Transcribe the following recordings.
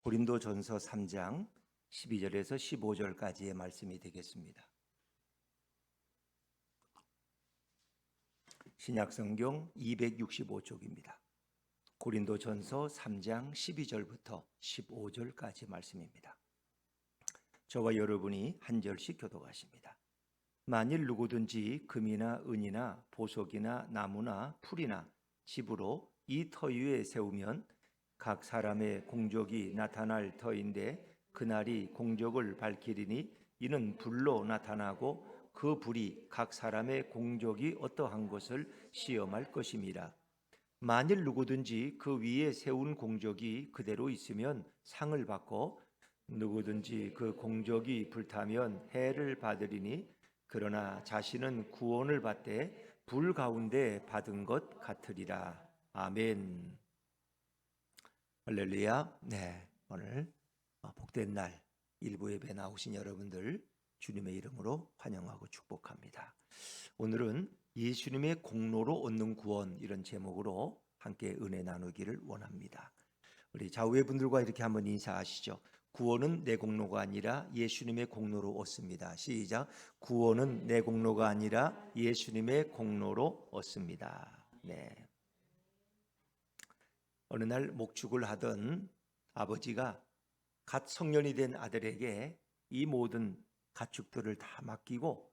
고린도전서 3장 12절에서 15절까지의 말씀이 되겠습니다. 신약성경 265쪽입니다. 고린도전서 3장 12절부터 15절까지 말씀입니다. 저와 여러분이 한 절씩 교독하십니다. 만일 누구든지 금이나 은이나 보석이나 나무나 풀이나 집으로 이 터 위에 세우면 각 사람의 공적이 나타날 터인데 그날이 공적을 밝히리니 이는 불로 나타나고 그 불이 각 사람의 공적이 어떠한 것을 시험할 것임이라. 만일 누구든지 그 위에 세운 공적이 그대로 있으면 상을 받고 누구든지 그 공적이 불타면 해를 받으리니 그러나 자신은 구원을 받되 불 가운데 받은 것 같으리라. 아멘. 할렐루야. 오늘 복된 날 일부 예배 나오신 여러분들 주님의 이름으로 환영하고 축복합니다. 오늘은 예수님의 공로로 얻는 구원, 이런 제목으로 함께 은혜 나누기를 원합니다. 우리 좌우의 분들과 이렇게 한번 인사하시죠. 구원은 내 공로가 아니라 예수님의 공로로 얻습니다. 시작. 구원은 내 공로가 아니라 예수님의 공로로 얻습니다. 어느 날 목축을 하던 아버지가 갓 성년이 된 아들에게 이 모든 가축들을 다 맡기고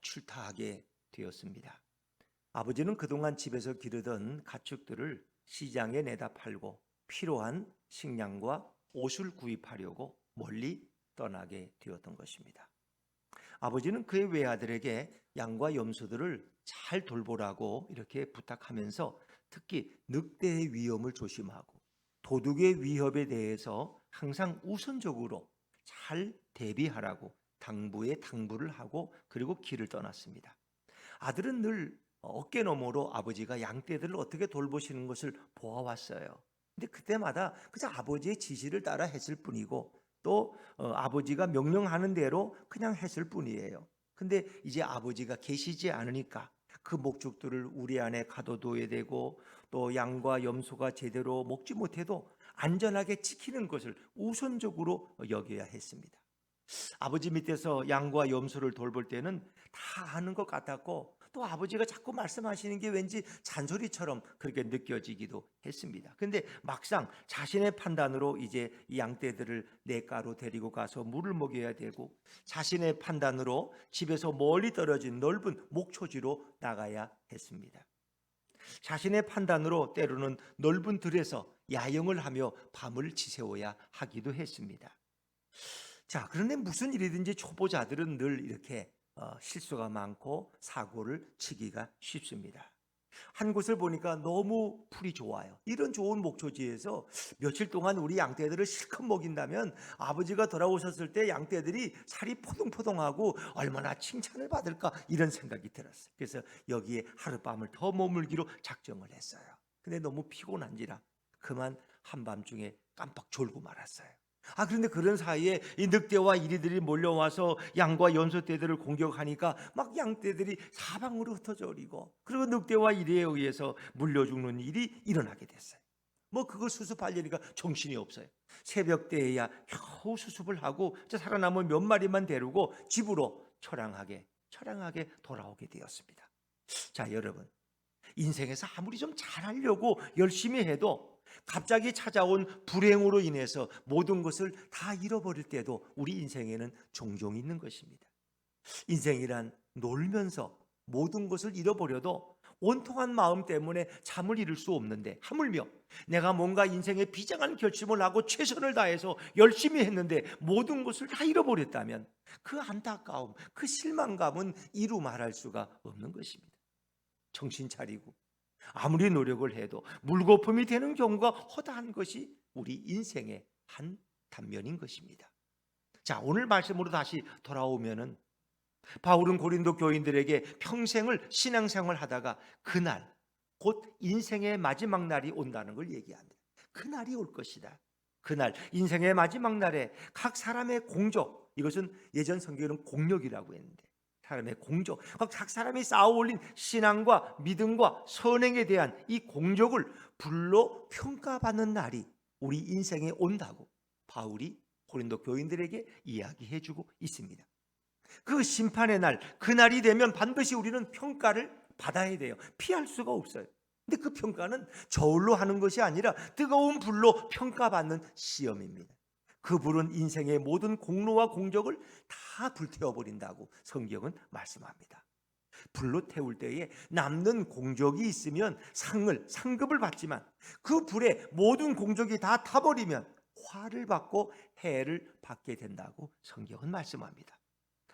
출타하게 되었습니다. 아버지는 그동안 집에서 기르던 가축들을 시장에 내다 팔고 필요한 식량과 옷을 구입하려고 멀리 떠나게 되었던 것입니다. 아버지는 그의 외아들에게 양과 염소들을 잘 돌보라고 이렇게 부탁하면서 특히 늑대의 위험을 조심하고 도둑의 위협에 대해서 항상 우선적으로 잘 대비하라고 당부를 하고 그리고 길을 떠났습니다. 아들은 늘 어깨너머로 아버지가 양떼들을 어떻게 돌보시는 것을 보아왔어요. 근데 그때마다 그저 아버지의 지시를 따라 했을 뿐이고 또 아버지가 명령하는 대로 그냥 했을 뿐이에요. 근데 이제 아버지가 계시지 않으니까 그 목축들을 우리 안에 가둬둬야 되고 또 양과 염소가 제대로 먹지 못해도 안전하게 지키는 것을 우선적으로 여겨야 했습니다. 아버지 밑에서 양과 염소를 돌볼 때는 다 아는 것 같았고 또 아버지가 자꾸 말씀하시는 게 왠지 잔소리처럼 그렇게 느껴지기도 했습니다. 근데 막상 자신의 판단으로 이제 이 양떼들을 냇가로 데리고 가서 물을 먹여야 되고 자신의 판단으로 집에서 멀리 떨어진 넓은 목초지로 나가야 했습니다. 자신의 판단으로 때로는 넓은 들에서 야영을 하며 밤을 지새워야 하기도 했습니다. 자, 그런데 무슨 일이든지 초보자들은 늘 이렇게 실수가 많고 사고를 치기가 쉽습니다. 한 곳을 보니까 너무 풀이 좋아요. 이런 좋은 목초지에서 며칠 동안 우리 양떼들을 실컷 먹인다면 아버지가 돌아오셨을 때 양떼들이 살이 포동포동하고 얼마나 칭찬을 받을까, 이런 생각이 들었어요. 그래서 여기에 하룻밤을 더 머물기로 작정을 했어요. 근데 너무 피곤한지라 그만 한밤중에 깜빡 졸고 말았어요. 그런데 그런 사이에 이 늑대와 이리들이 몰려와서 양과 염소떼들을 공격하니까 막 양떼들이 사방으로 흩어져 버리고 그리고 늑대와 이리에 의해서 물려 죽는 일이 일어나게 됐어요. 그걸 수습하려니까 정신이 없어요. 새벽때에야 겨우 수습을 하고 살아남은 몇 마리만 데리고 집으로 처량하게 돌아오게 되었습니다. 자, 여러분, 인생에서 아무리 좀 잘하려고 열심히 해도 갑자기 찾아온 불행으로 인해서 모든 것을 다 잃어버릴 때도 우리 인생에는 종종 있는 것입니다. 인생이란 놀면서 모든 것을 잃어버려도 온통한 마음 때문에 잠을 이룰 수 없는데, 하물며 내가 뭔가 인생에 비장한 결심을 하고 최선을 다해서 열심히 했는데 모든 것을 다 잃어버렸다면 그 안타까움, 그 실망감은 이루 말할 수가 없는 것입니다. 정신 차리고 아무리 노력을 해도 물거품이 되는 경우가 허다한 것이 우리 인생의 한 단면인 것입니다. 자, 오늘 말씀으로 다시 돌아오면은 바울은 고린도 교인들에게 평생을 신앙생활 하다가 그날 곧 인생의 마지막 날이 온다는 걸 얘기합니다. 그날이 올 것이다. 그날 인생의 마지막 날에 각 사람의 공적, 이것은 예전 성경에는 공력이라고 했는데 사람의 공적, 각 사람이 쌓아 올린 신앙과 믿음과 선행에 대한 이 공적을 불로 평가받는 날이 우리 인생에 온다고 바울이 고린도 교인들에게 이야기해주고 있습니다. 그 심판의 날, 그날이 되면 반드시 우리는 평가를 받아야 돼요. 피할 수가 없어요. 근데 그 평가는 저울로 하는 것이 아니라 뜨거운 불로 평가받는 시험입니다. 그 불은 인생의 모든 공로와 공적을 다 불태워버린다고 성경은 말씀합니다. 불로 태울 때에 남는 공적이 있으면 상급을 받지만 그 불에 모든 공적이 다 타버리면 화를 받고 해를 받게 된다고 성경은 말씀합니다.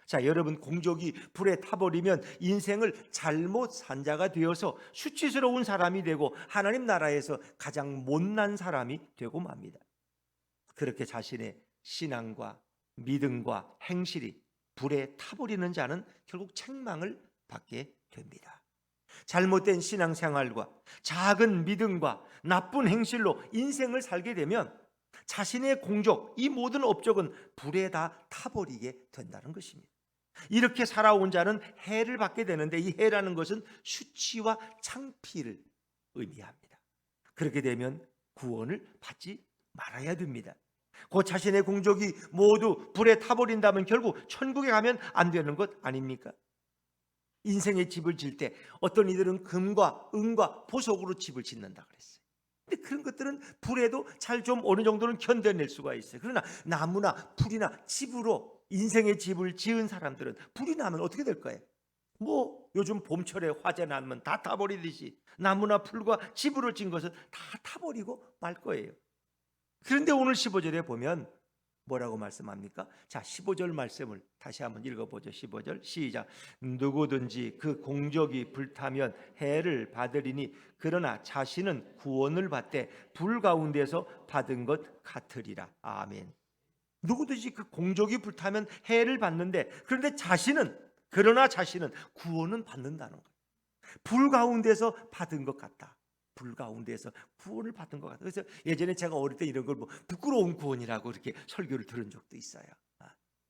자, 여러분, 공적이 불에 타버리면 인생을 잘못 산 자가 되어서 수치스러운 사람이 되고 하나님 나라에서 가장 못난 사람이 되고 맙니다. 그렇게 자신의 신앙과 믿음과 행실이 불에 타버리는 자는 결국 책망을 받게 됩니다. 잘못된 신앙생활과 작은 믿음과 나쁜 행실로 인생을 살게 되면 자신의 공적, 이 모든 업적은 불에 다 타버리게 된다는 것입니다. 이렇게 살아온 자는 해를 받게 되는데, 이 해라는 것은 수치와 창피를 의미합니다. 그렇게 되면 구원을 받지 말아야 됩니다. 그 자신의 공적이 모두 불에 타버린다면 결국 천국에 가면 안 되는 것 아닙니까? 인생의 집을 질 때 어떤 이들은 금과 은과 보석으로 집을 짓는다 그랬어요. 근데 그런 것들은 불에도 잘 좀 어느 정도는 견뎌낼 수가 있어요. 그러나 나무나 풀이나 집으로 인생의 집을 지은 사람들은 불이 나면 어떻게 될 거예요? 뭐 요즘 봄철에 화재 나면 다 타버리듯이 나무나 풀과 집으로 진 것은 다 타버리고 말 거예요. 그런데 오늘 15절에 보면 뭐라고 말씀합니까? 자, 15절 말씀을 다시 한번 읽어보죠. 15절 시작. 누구든지 그 공적이 불타면 해를 받으리니 그러나 자신은 구원을 받되 불 가운데서 받은 것 같으리라. 아멘. 누구든지 그 공적이 불타면 해를 받는데, 그런데 그러나 자신은 구원은 받는다는 거예요. 불 가운데서 받은 것 같다. 불 가운데서 구원을 받은 것 같아요. 그래서 예전에 제가 어릴 때 이런 걸 부끄러운 구원이라고 이렇게 설교를 들은 적도 있어요.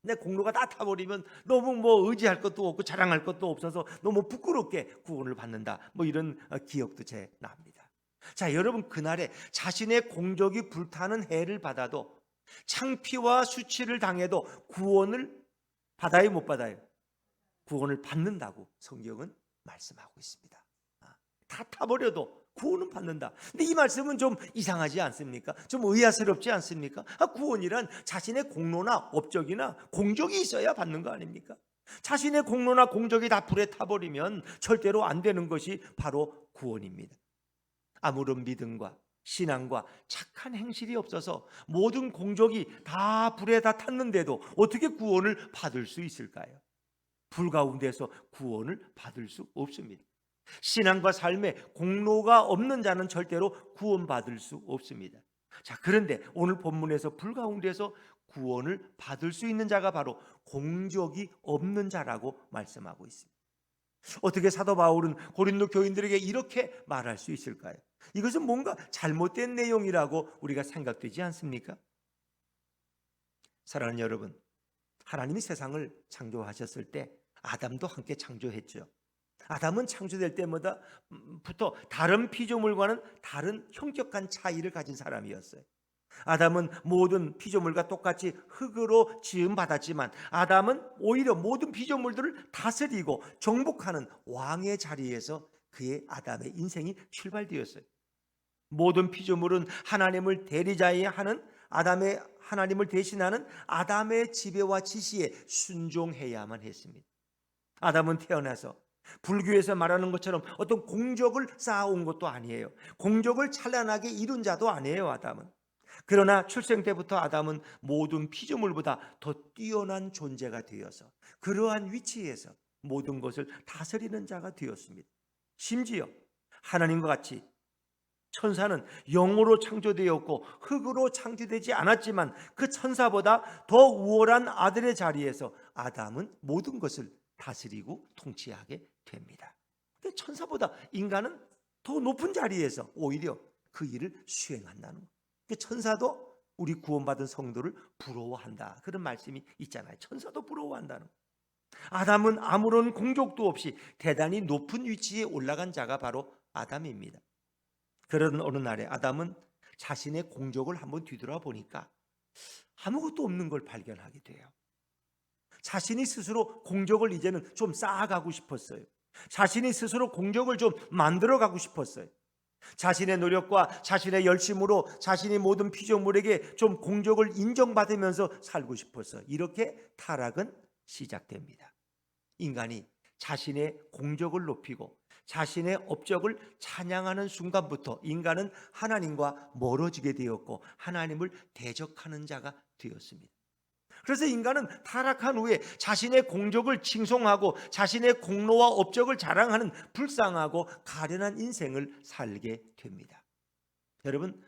내 공로가 다 타버리면 너무 의지할 것도 없고 자랑할 것도 없어서 너무 부끄럽게 구원을 받는다. 이런 기억도 제 납니다. 자, 여러분, 그날에 자신의 공적이 불타는 해를 받아도, 창피와 수치를 당해도 구원을 받아요, 못 받아요? 구원을 받는다고 성경은 말씀하고 있습니다. 다 타버려도 구원은 받는다. 근데 이 말씀은 좀 이상하지 않습니까? 좀 의아스럽지 않습니까? 구원이란 자신의 공로나 업적이나 공적이 있어야 받는 거 아닙니까? 자신의 공로나 공적이 다 불에 타버리면 절대로 안 되는 것이 바로 구원입니다. 아무런 믿음과 신앙과 착한 행실이 없어서 모든 공적이 다 불에 다 탔는데도 어떻게 구원을 받을 수 있을까요? 불 가운데서 구원을 받을 수 없습니다. 신앙과 삶에 공로가 없는 자는 절대로 구원받을 수 없습니다. 자, 그런데 오늘 본문에서 불 가운데서 구원을 받을 수 있는 자가 바로 공적이 없는 자라고 말씀하고 있습니다. 어떻게 사도 바울은 고린도 교인들에게 이렇게 말할 수 있을까요? 이것은 뭔가 잘못된 내용이라고 우리가 생각되지 않습니까? 사랑하는 여러분, 하나님이 세상을 창조하셨을 때 아담도 함께 창조했죠. 아담은 창조될 때마다부터 다른 피조물과는 다른 형격한 차이를 가진 사람이었어요. 아담은 모든 피조물과 똑같이 흙으로 지음받았지만 아담은 오히려 모든 피조물들을 다스리고 정복하는 왕의 자리에서 아담의 인생이 출발되었어요. 모든 피조물은 하나님을 대리자야 하는 하나님을 대신하는 아담의 지배와 지시에 순종해야만 했습니다. 아담은 태어나서 불교에서 말하는 것처럼 어떤 공적을 쌓아온 것도 아니에요. 공적을 찬란하게 이룬 자도 아니에요, 아담은. 그러나 출생 때부터 아담은 모든 피조물보다 더 뛰어난 존재가 되어서 그러한 위치에서 모든 것을 다스리는 자가 되었습니다. 심지어 하나님과 같이 천사는 영으로 창조되었고 흙으로 창조되지 않았지만 그 천사보다 더 우월한 아들의 자리에서 아담은 모든 것을 다스리고 통치하게 됩니다. 근데 천사보다 인간은 더 높은 자리에서 오히려 그 일을 수행한다는 거예요. 천사도 우리 구원받은 성도를 부러워한다, 그런 말씀이 있잖아요. 천사도 부러워한다는 거예요. 아담은 아무런 공적도 없이 대단히 높은 위치에 올라간 자가 바로 아담입니다. 그런 어느 날에 아담은 자신의 공적을 한번 뒤돌아보니까 아무것도 없는 걸 발견하게 돼요. 자신이 스스로 공적을 이제는 좀 쌓아가고 싶었어요. 자신이 스스로 공적을 좀 만들어가고 싶었어요. 자신의 노력과 자신의 열심으로 자신이 모든 피조물에게 좀 공적을 인정받으면서 살고 싶었어요. 이렇게 타락은 시작됩니다. 인간이 자신의 공적을 높이고 자신의 업적을 찬양하는 순간부터 인간은 하나님과 멀어지게 되었고 하나님을 대적하는 자가 되었습니다. 그래서 인간은 타락한 후에 자신의 공적을 칭송하고 자신의 공로와 업적을 자랑하는 불쌍하고 가련한 인생을 살게 됩니다. 여러분,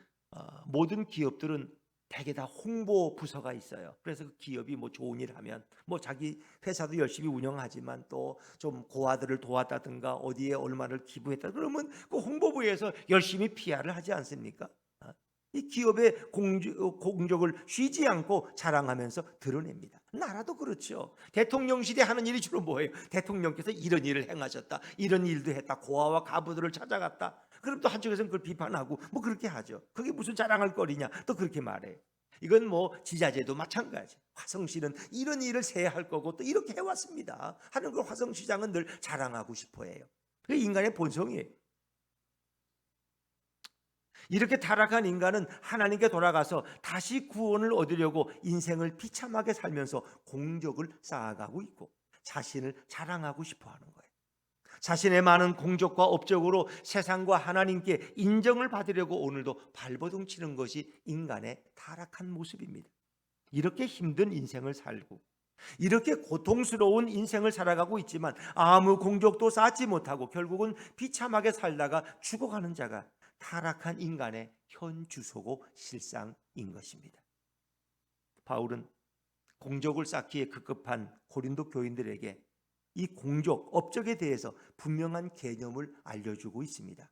모든 기업들은 대개 다 홍보 부서가 있어요. 그래서 그 기업이 뭐 좋은 일 하면 뭐 자기 회사도 열심히 운영하지만 또 좀 고아들을 도왔다든가 어디에 얼마를 기부했다 그러면 그 홍보부에서 열심히 PR을 하지 않습니까? 이 기업의 공적을 쉬지 않고 자랑하면서 드러냅니다. 나라도 그렇죠. 대통령실이 하는 일이 주로 뭐예요? 대통령께서 이런 일을 행하셨다, 이런 일도 했다, 고아와 가부들을 찾아갔다. 그럼 또 한쪽에서는 그걸 비판하고 뭐 그렇게 하죠. 그게 무슨 자랑할 거리냐 또 그렇게 말해요. 이건 뭐 지자체도 마찬가지. 화성시는 이런 일을 새해 할 거고 또 이렇게 해왔습니다 하는 걸 화성시장은 늘 자랑하고 싶어해요. 그게 인간의 본성이에요. 이렇게 타락한 인간은 하나님께 돌아가서 다시 구원을 얻으려고 인생을 비참하게 살면서 공적을 쌓아가고 있고 자신을 자랑하고 싶어하는 거예요. 자신의 많은 공적과 업적으로 세상과 하나님께 인정을 받으려고 오늘도 발버둥 치는 것이 인간의 타락한 모습입니다. 이렇게 힘든 인생을 살고 이렇게 고통스러운 인생을 살아가고 있지만 아무 공적도 쌓지 못하고 결국은 비참하게 살다가 죽어가는 자가 타락한 인간의 현 주소고 실상인 것입니다. 바울은 공적을 쌓기에 급급한 고린도 교인들에게 이 공적, 업적에 대해서 분명한 개념을 알려주고 있습니다.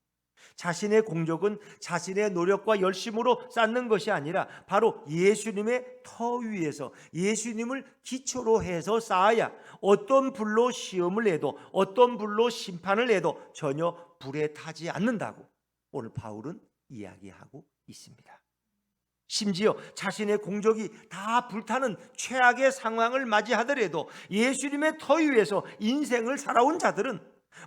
자신의 공적은 자신의 노력과 열심으로 쌓는 것이 아니라 바로 예수님의 터 위에서 예수님을 기초로 해서 쌓아야 어떤 불로 시험을 내도 어떤 불로 심판을 내도 전혀 불에 타지 않는다고 오늘 바울은 이야기하고 있습니다. 심지어 자신의 공적이 다 불타는 최악의 상황을 맞이하더라도 예수님의 터 위에서 인생을 살아온 자들은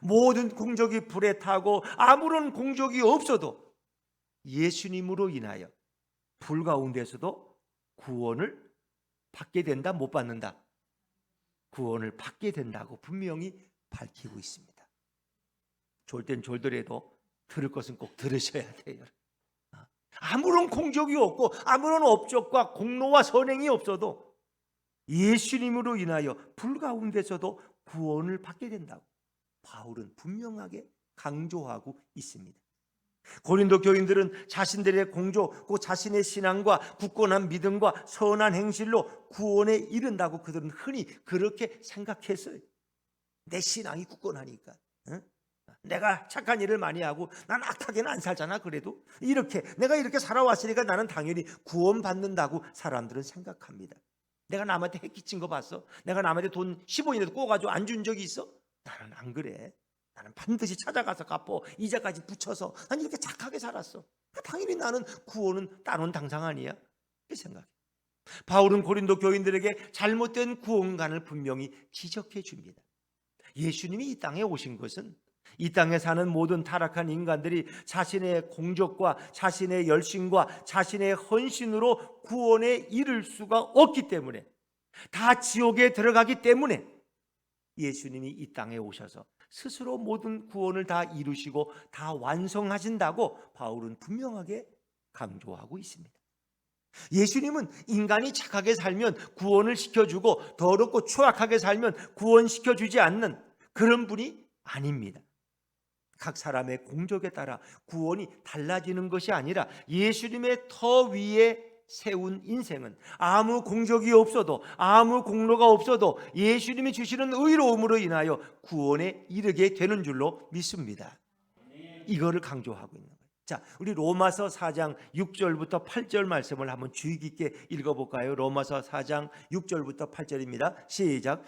모든 공적이 불에 타고 아무런 공적이 없어도 예수님으로 인하여 불 가운데서도 구원을 받게 된다, 못 받는다? 구원을 받게 된다고 분명히 밝히고 있습니다. 졸 땐 졸더라도 들을 것은 꼭 들으셔야 돼요. 아무런 공적이 없고 아무런 업적과 공로와 선행이 없어도 예수님으로 인하여 불 가운데서도 구원을 받게 된다고 바울은 분명하게 강조하고 있습니다. 고린도 교인들은 자신들의 공적, 그 자신의 신앙과 굳건한 믿음과 선한 행실로 구원에 이른다고 그들은 흔히 그렇게 생각했어요. 내 신앙이 굳건하니까, 내가 착한 일을 많이 하고 난 악하게는 안 살잖아. 그래도 이렇게 내가 이렇게 살아왔으니까 나는 당연히 구원받는다고 사람들은 생각합니다. 내가 남한테 해 끼친 거 봤어? 내가 남한테 돈 10원이라도 꼬가지고 안 준 적이 있어? 나는 안 그래. 나는 반드시 찾아가서 갚어 이자까지 붙여서 난 이렇게 착하게 살았어. 당연히 나는 구원은 따놓은 당상 아니야? 이 생각해. 바울은 고린도 교인들에게 잘못된 구원관을 분명히 지적해 줍니다. 예수님이 이 땅에 오신 것은 이 땅에 사는 모든 타락한 인간들이 자신의 공적과 자신의 열심과 자신의 헌신으로 구원에 이를 수가 없기 때문에, 다 지옥에 들어가기 때문에 예수님이 이 땅에 오셔서 스스로 모든 구원을 다 이루시고 다 완성하신다고 바울은 분명하게 강조하고 있습니다. 예수님은 인간이 착하게 살면 구원을 시켜주고 더럽고 추악하게 살면 구원시켜주지 않는 그런 분이 아닙니다. 각 사람의 공적에 따라 구원이 달라지는 것이 아니라 예수님의 터 위에 세운 인생은 아무 공적이 없어도 아무 공로가 없어도 예수님이 주시는 의로움으로 인하여 구원에 이르게 되는 줄로 믿습니다. 이거를 강조하고 있는 거예요. 자, 우리 로마서 4장 6절부터 8절 말씀을 한번 주의 깊게 읽어볼까요? 로마서 4장 6절부터 8절입니다. 시작.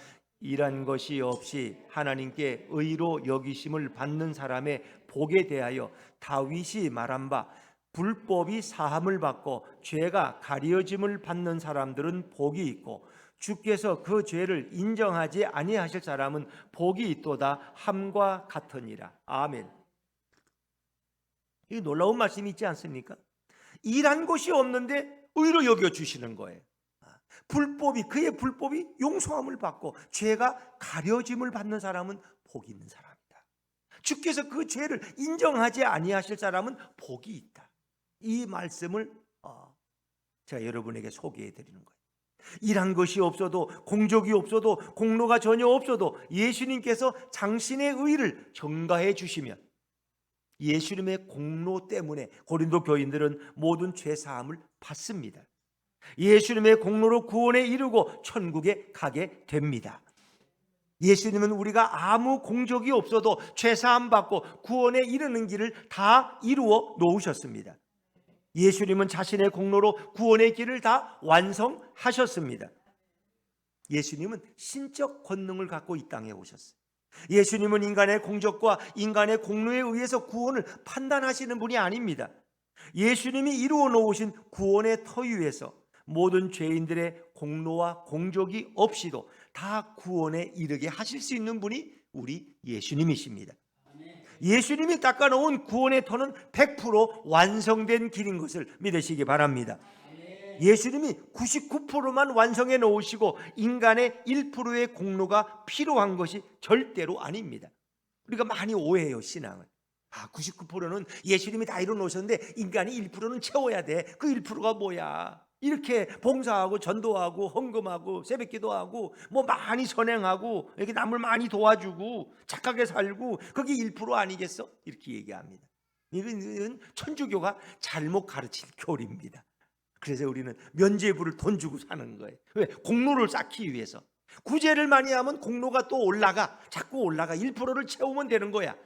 일한 것이 없이 하나님께 의로 여기심을 받는 사람의 복에 대하여 다윗이 말한 바 불법이 사함을 받고 죄가 가려짐을 받는 사람들은 복이 있고 주께서 그 죄를 인정하지 아니하실 사람은 복이 있도다 함과 같으니라. 아멘. 이 놀라운 말씀이 있지 않습니까? 일한 것이 없는데 의로 여겨주시는 거예요. 불법이, 그의 불법이 용서함을 받고 죄가 가려짐을 받는 사람은 복이 있는 사람이다. 주께서 그 죄를 인정하지 아니하실 사람은 복이 있다. 이 말씀을 제가 여러분에게 소개해 드리는 거예요. 일한 것이 없어도, 공적이 없어도, 공로가 전혀 없어도 예수님께서 당신의 의를 전가해 주시면 예수님의 공로 때문에 고린도 교인들은 모든 죄 사함을 받습니다. 예수님의 공로로 구원에 이르고 천국에 가게 됩니다. 예수님은 우리가 아무 공적이 없어도 죄 사함 받고 구원에 이르는 길을 다 이루어 놓으셨습니다. 예수님은 자신의 공로로 구원의 길을 다 완성하셨습니다. 예수님은 신적 권능을 갖고 이 땅에 오셨어요. 예수님은 인간의 공적과 인간의 공로에 의해서 구원을 판단하시는 분이 아닙니다. 예수님이 이루어 놓으신 구원의 터 위에서 모든 죄인들의 공로와 공적이 없이도 다 구원에 이르게 하실 수 있는 분이 우리 예수님이십니다. 예수님이 닦아놓은 구원의 터는 100% 완성된 길인 것을 믿으시기 바랍니다. 예수님이 99%만 완성해 놓으시고 인간의 1%의 공로가 필요한 것이 절대로 아닙니다. 우리가 많이 오해해요, 신앙을. 99%는 예수님이 다 이뤄 놓으셨는데 인간이 1%는 채워야 돼. 그 1%가 뭐야? 이렇게 봉사하고 전도하고 헌금하고 새벽기도하고 뭐 많이 선행하고 이렇게 남을 많이 도와주고 착하게 살고 그게 1% 아니겠어? 이렇게 얘기합니다. 이건 천주교가 잘못 가르친 교리입니다. 그래서 우리는 면죄부를 돈 주고 사는 거예요. 왜? 공로를 쌓기 위해서. 구제를 많이 하면 공로가 또 올라가. 자꾸 올라가. 1%를 채우면 되는 거야.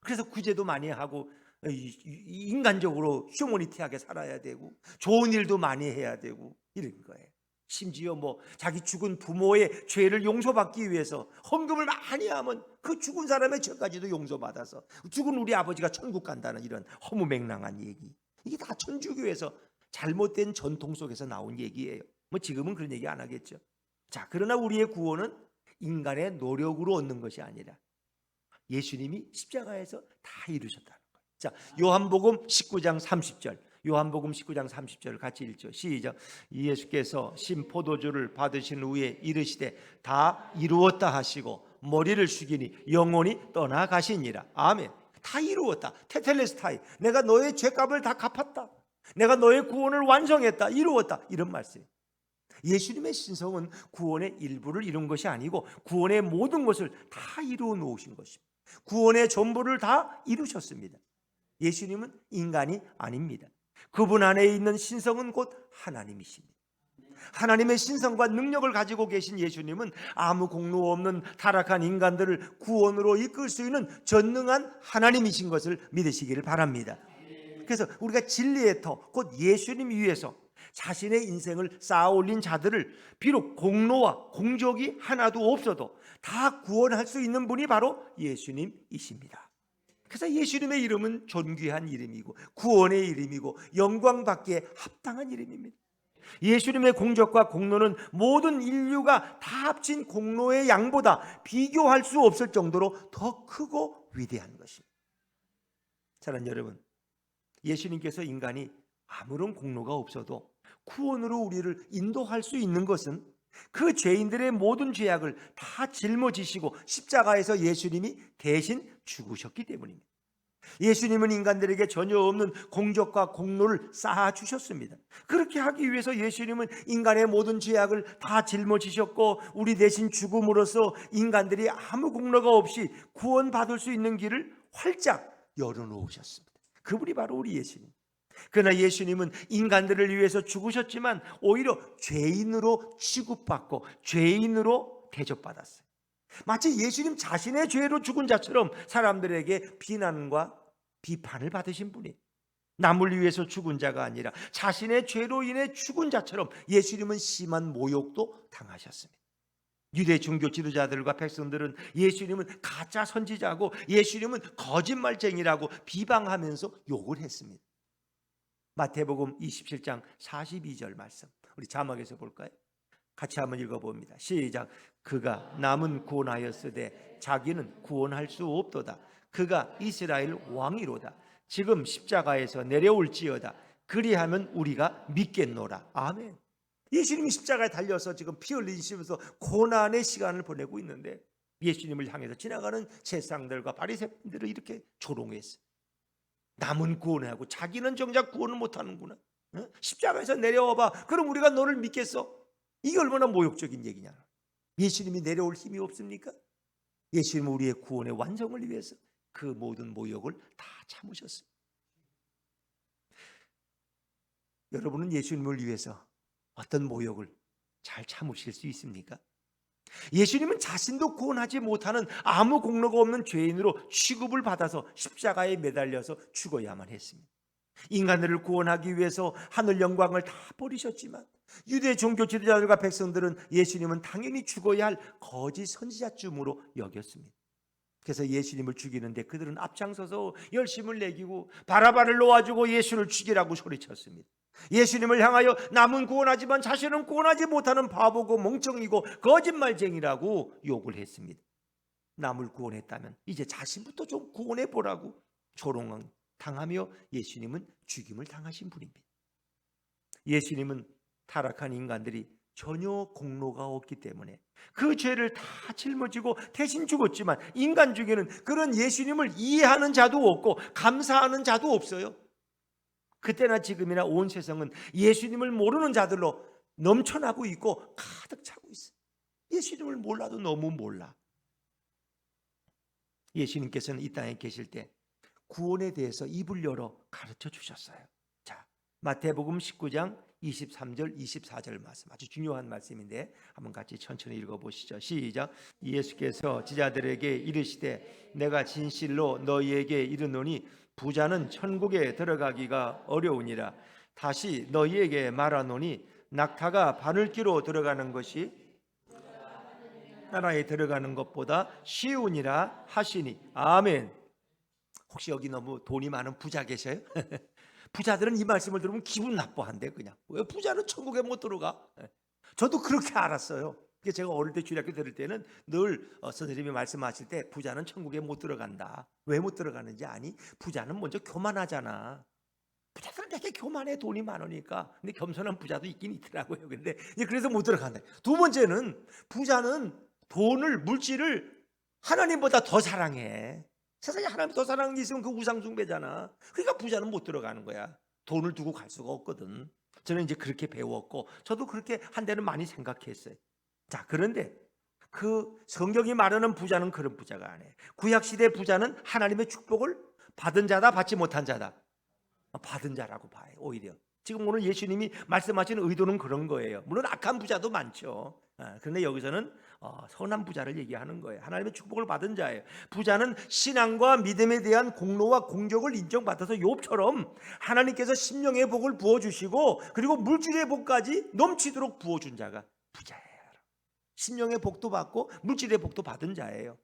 그래서 구제도 많이 하고 인간적으로 휴머니티하게 살아야 되고 좋은 일도 많이 해야 되고 이런 거예요. 심지어 뭐 자기 죽은 부모의 죄를 용서받기 위해서 헌금을 많이 하면 그 죽은 사람의 죄까지도 용서받아서 죽은 우리 아버지가 천국 간다는 이런 허무맹랑한 얘기. 이게 다 천주교에서 잘못된 전통 속에서 나온 얘기예요. 뭐 지금은 그런 얘기 안 하겠죠. 자, 그러나 우리의 구원은 인간의 노력으로 얻는 것이 아니라 예수님이 십자가에서 다 이루셨다는 거예요. 자, 요한복음 19장 30절. 요한복음 19장 30절을 같이 읽죠. 시작. 예수께서 신 포도주를 받으신 후에 이르시되 다 이루었다 하시고 머리를 숙이니 영혼이 떠나가시니라. 아멘. 다 이루었다. 테텔레스타이. 내가 너의 죄값을 다 갚았다. 내가 너의 구원을 완성했다. 이루었다. 이런 말씀. 예수님의 신성은 구원의 일부를 이룬 것이 아니고 구원의 모든 것을 다 이루어 놓으신 것입니다. 구원의 전부를 다 이루셨습니다. 예수님은 인간이 아닙니다. 그분 안에 있는 신성은 곧 하나님이십니다. 하나님의 신성과 능력을 가지고 계신 예수님은 아무 공로 없는 타락한 인간들을 구원으로 이끌 수 있는 전능한 하나님이신 것을 믿으시기를 바랍니다. 그래서 우리가 진리의 터, 곧 예수님 위에서 자신의 인생을 쌓아 올린 자들을 비록 공로와 공적이 하나도 없어도 다 구원할 수 있는 분이 바로 예수님이십니다. 그래서 예수님의 이름은 존귀한 이름이고 구원의 이름이고 영광받기에 합당한 이름입니다. 예수님의 공적과 공로는 모든 인류가 다 합친 공로의 양보다 비교할 수 없을 정도로 더 크고 위대한 것입니다. 사랑하는 여러분, 예수님께서 인간이 아무런 공로가 없어도 구원으로 우리를 인도할 수 있는 것은 그 죄인들의 모든 죄악을 다 짊어지시고 십자가에서 예수님이 대신 죽으셨기 때문입니다. 예수님은 인간들에게 전혀 없는 공적과 공로를 쌓아주셨습니다. 그렇게 하기 위해서 예수님은 인간의 모든 죄악을 다 짊어지셨고 우리 대신 죽음으로써 인간들이 아무 공로가 없이 구원받을 수 있는 길을 활짝 열어놓으셨습니다. 그분이 바로 우리 예수님. 그러나 예수님은 인간들을 위해서 죽으셨지만 오히려 죄인으로 취급받고 죄인으로 대접받았어요. 마치 예수님 자신의 죄로 죽은 자처럼 사람들에게 비난과 비판을 받으신 분이 남을 위해서 죽은 자가 아니라 자신의 죄로 인해 죽은 자처럼 예수님은 심한 모욕도 당하셨습니다. 유대 종교 지도자들과 백성들은 예수님은 가짜 선지자고 예수님은 거짓말쟁이라고 비방하면서 욕을 했습니다. 마태복음 27장 42절 말씀, 우리 자막에서 볼까요? 같이 한번 읽어봅니다. 시작. 그가 남은 구원하였으되 자기는 구원할 수 없도다. 그가 이스라엘 왕이로다. 지금 십자가에서 내려올지어다. 그리하면 우리가 믿겠노라. 아멘. 예수님이 십자가에 달려서 지금 피 흘리시면서 고난의 시간을 보내고 있는데 예수님을 향해서 지나가는 제사장들과 바리새인들을 이렇게 조롱했어요. 남은 구원하고 자기는 정작 구원을 못하는구나. 십자가에서 내려와봐. 그럼 우리가 너를 믿겠어? 이게 얼마나 모욕적인 얘기냐. 예수님이 내려올 힘이 없습니까? 예수님은 우리의 구원의 완성을 위해서 그 모든 모욕을 다 참으셨어요. 여러분은 예수님을 위해서 어떤 모욕을 잘 참으실 수 있습니까? 예수님은 자신도 구원하지 못하는 아무 공로가 없는 죄인으로 취급을 받아서 십자가에 매달려서 죽어야만 했습니다. 인간들을 구원하기 위해서 하늘 영광을 다 버리셨지만 유대 종교 지도자들과 백성들은 예수님은 당연히 죽어야 할 거짓 선지자쯤으로 여겼습니다. 그래서 예수님을 죽이는데 그들은 앞장서서 열심을 내기고 바라바를 놓아주고 예수를 죽이라고 소리쳤습니다. 예수님을 향하여 남은 구원하지만 자신은 구원하지 못하는 바보고 멍청이고 거짓말쟁이라고 욕을 했습니다. 남을 구원했다면 이제 자신부터 좀 구원해 보라고 조롱당하며 예수님은 죽임을 당하신 분입니다. 예수님은 타락한 인간들이 전혀 공로가 없기 때문에 그 죄를 다 짊어지고 대신 죽었지만 인간 중에는 그런 예수님을 이해하는 자도 없고 감사하는 자도 없어요. 그때나 지금이나 온 세상은 예수님을 모르는 자들로 넘쳐나고 있고 가득 차고 있어요. 예수님을 몰라도 너무 몰라. 예수님께서는 이 땅에 계실 때 구원에 대해서 입을 열어 가르쳐 주셨어요. 자, 마태복음 19장 23절 24절 말씀, 아주 중요한 말씀인데 한번 같이 천천히 읽어보시죠. 시작. 예수께서 제자들에게 이르시되 내가 진실로 너희에게 이르노니 부자는 천국에 들어가기가 어려우니라. 다시 너희에게 말하노니 낙타가 바늘귀로 들어가는 것이 나라에 들어가는 것보다 쉬우니라 하시니. 아멘. 혹시 여기 너무 돈이 많은 부자 계셔요? 부자들은 이 말씀을 들으면 기분 나빠한대. 그냥 왜 부자는 천국에 못 들어가? 저도 그렇게 알았어요. 제가 어릴 때 주일학교 들을 때는 늘 선생님이 말씀하실 때 부자는 천국에 못 들어간다. 왜 못 들어가는지 아니? 부자는 먼저 교만하잖아. 부자들은 되게 교만해, 돈이 많으니까. 근데 겸손한 부자도 있긴 있더라고요. 근데 그래서 못 들어간다. 두 번째는 부자는 돈을, 물질을 하나님보다 더 사랑해. 세상에 하나님 더 사랑하는 게 있으면 그 우상 숭배잖아. 그러니까 부자는 못 들어가는 거야. 돈을 두고 갈 수가 없거든. 저는 이제 그렇게 배웠고 저도 그렇게 한때는 많이 생각했어요. 자, 그런데 그 성경이 말하는 부자는 그런 부자가 아니에요. 구약시대 부자는 하나님의 축복을 받은 자다, 받지 못한 자다. 받은 자라고 봐요. 오히려 지금 오늘 예수님이 말씀하시는 의도는 그런 거예요. 물론 악한 부자도 많죠. 그런데 여기서는 선한 부자를 얘기하는 거예요. 하나님의 축복을 받은 자예요. 부자는 신앙과 믿음에 대한 공로와 공적을 인정받아서 욥처럼 하나님께서 심령의 복을 부어주시고 그리고 물질의 복까지 넘치도록 부어준 자가 부자예요. 심령의 복도 받고 물질의 복도 받은 자예요.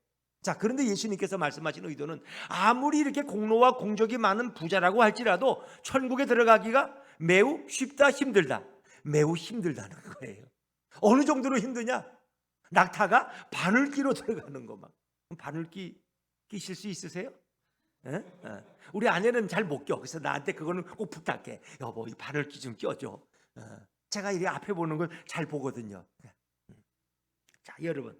자, 그런데 예수님께서 말씀하신 의도는 아무리 이렇게 공로와 공적이 많은 부자라고 할지라도 천국에 들어가기가 매우 쉽다, 힘들다? 매우 힘들다는 거예요. 어느 정도로 힘드냐? 낙타가 바늘귀로 들어가는 것만. 바늘귀 끼실 수 있으세요? 우리 아내는 잘 못 껴. 그래서 나한테 그거는 꼭 부탁해. 여보, 이 바늘귀 좀 껴줘. 제가 이렇게 앞에 보는 걸 잘 보거든요. 자, 여러분,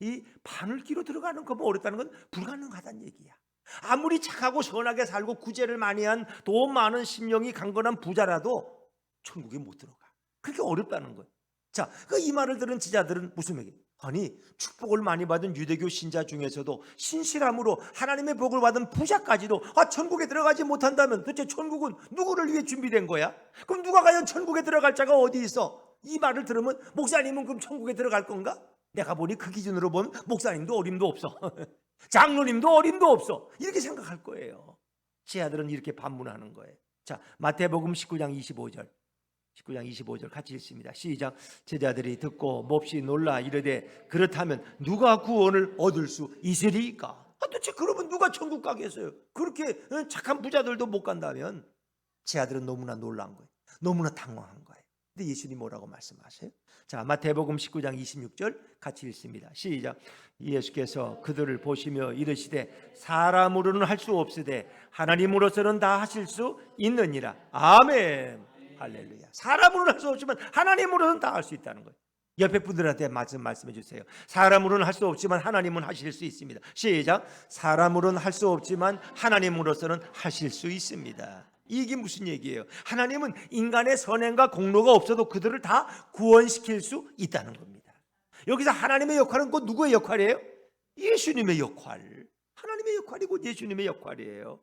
이 바늘귀로 들어가는 것만 어렵다는 건 불가능하다는 얘기야. 아무리 착하고 선하게 살고 구제를 많이 한 돈 많은 심령이 강건한 부자라도 천국에 못 들어가. 그렇게 어렵다는 거예요. 자, 이 말을 들은 지자들은 무슨 얘기? 아니, 축복을 많이 받은 유대교 신자 중에서도 신실함으로 하나님의 복을 받은 부자까지도 천국에 들어가지 못한다면 도대체 천국은 누구를 위해 준비된 거야? 그럼 누가 과연 천국에 들어갈 자가 어디 있어? 이 말을 들으면 목사님은 그럼 천국에 들어갈 건가? 내가 보니 그 기준으로 보면 목사님도 어림도 없어. 장로님도 어림도 없어. 이렇게 생각할 거예요. 제 아들은 이렇게 반문하는 거예요. 자, 마태복음 19장 25절 같이 읽습니다. 시작. 제자들이 듣고 몹시 놀라 이르되 그렇다면 누가 구원을 얻을 수 있으리까? 도대체 그러면 누가 천국 가겠어요? 그렇게 착한 부자들도 못 간다면. 제 아들은 너무나 놀란 거예요. 너무나 당황한 거예요. 근데 예수님 뭐라고 말씀하세요? 자, 마태복음 19장 26절 같이 읽습니다. 시작. 예수께서 그들을 보시며 이르시되 사람으로는 할 수 없으되 하나님으로서는 다 하실 수 있느니라. 아멘. 할렐루야. 사람으로는 할 수 없지만 하나님으로는 다 할 수 있다는 거예요. 옆에 분들한테 말씀해 주세요. 사람으로는 할 수 없지만 하나님은 하실 수 있습니다. 시작. 사람으로는 할 수 없지만 하나님으로서는 하실 수 있습니다. 이게 무슨 얘기예요? 하나님은 인간의 선행과 공로가 없어도 그들을 다 구원시킬 수 있다는 겁니다. 여기서 하나님의 역할은 곧 누구의 역할이에요? 예수님의 역할. 하나님의 역할이 곧 예수님의 역할이에요.